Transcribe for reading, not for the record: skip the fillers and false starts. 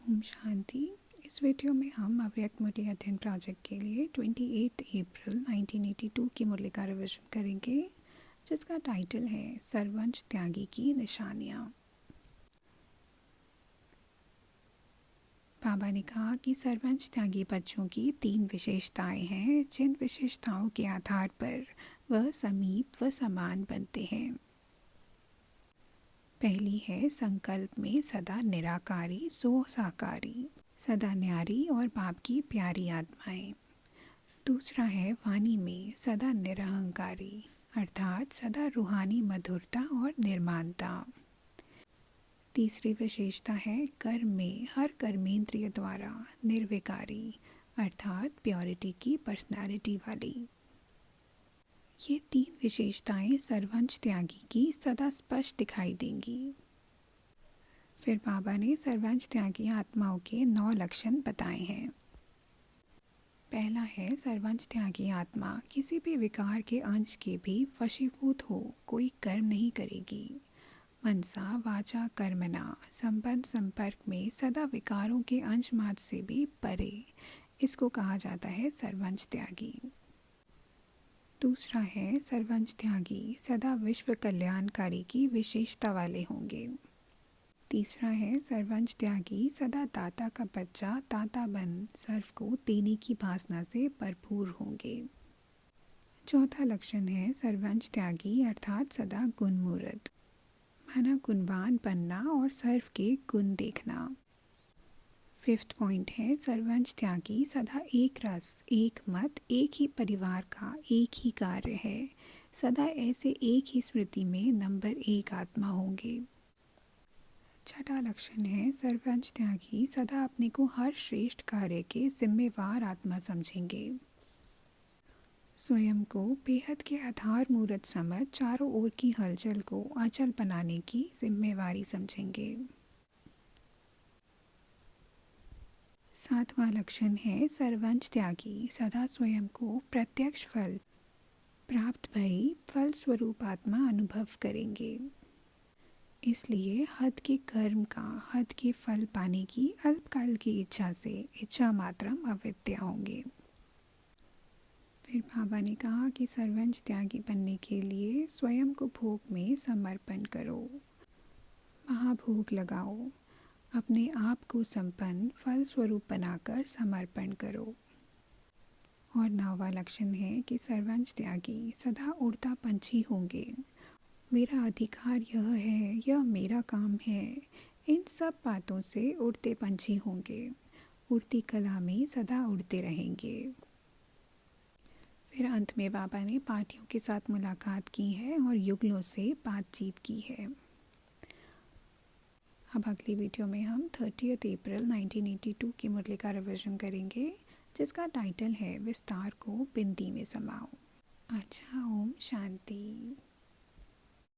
ओम शांति। इस वीडियो में हम अव्यक्त मुरली अध्ययन प्रोजेक्ट के लिए 28 अप्रैल 1982 की मुरली का रिविजन करेंगे, जिसका टाइटल है सर्वंश त्यागी की निशानियाँ। बाबा ने कहा कि सर्वंश त्यागी बच्चों की 3 विशेषताएं हैं, जिन विशेषताओं के आधार पर वह समीप व समान बनते हैं। पहली है संकल्प में सदा निराकारी सो साकारी, सदा न्यारी और बाप की प्यारी आत्माएं। दूसरा है वाणी में सदा निरहंकारी, अर्थात सदा रूहानी मधुरता और निर्माणता। तीसरी विशेषता है कर्म में हर कर्मेंद्रिय द्वारा निर्विकारी, अर्थात प्योरिटी की पर्सनालिटी वाली। ये 3 विशेषताएं सर्वंश त्यागी की सदा स्पष्ट दिखाई देंगी। फिर बाबा ने सर्वंश त्यागी आत्माओं के 9 लक्षण बताए हैं। पहला है सर्वंश त्यागी आत्मा किसी भी विकार के अंश के भी वशीभूत हो कोई कर्म नहीं करेगी। मनसा वाचा कर्मणा, संबंध संपर्क में सदा विकारों के अंश मात्र से भी परे, इसको कहा जाता है सर्वंश त्यागी। दूसरा है सर्वंश त्यागी सदा विश्व कल्याणकारी की विशेषता वाले होंगे। तीसरा है सर्वंश त्यागी सदा दाता का बच्चा दाता बन सर्व को देने की वासना से भरपूर होंगे। चौथा लक्षण है सर्वंश त्यागी अर्थात सदा गुणमूर्त, माना गुणवान बनना और सर्व के गुण देखना। 5th पॉइंट है सर्वंश त्यागी सदा एक रस एक मत एक ही परिवार का एक ही कार्य है, सदा ऐसे एक ही स्मृति में नंबर 1 आत्मा होंगे। छठा लक्षण है सर्वंश त्यागी सदा अपने को हर श्रेष्ठ कार्य के जिम्मेवार आत्मा समझेंगे। स्वयं को बेहद के आधार मूर्त समझ चारों ओर की हलचल को अचल बनाने की जिम्मेवारी समझेंगे। 7वां लक्षण है सर्वंश त्यागी सदा स्वयं को प्रत्यक्ष फल प्राप्त भई फल स्वरूप आत्मा अनुभव करेंगे। इसलिए हद के कर्म का हद के फल पाने की अल्पकाल की इच्छा से इच्छा मात्रम अविद्या होंगे। फिर बाबा ने कहा कि सर्वंश त्यागी बनने के लिए स्वयं को भोग में समर्पण करो, महाभोग लगाओ, अपने आप को संपन्न फल स्वरूप बनाकर समर्पण करो। और 9वां लक्षण है कि सर्वंश त्यागी सदा उड़ता पंछी होंगे। मेरा अधिकार यह है, यह मेरा काम है, इन सब बातों से उड़ते पंछी होंगे, उड़ती कला में सदा उड़ते रहेंगे। फिर अंत में बाबा ने पार्टियों के साथ मुलाकात की है और युगलों से बातचीत की है। अब अगली वीडियो में हम 30 अप्रैल 1982 की मुरली का रिविजन करेंगे, जिसका टाइटल है विस्तार को बिंदी में समाओ। अच्छा, ओम शांति।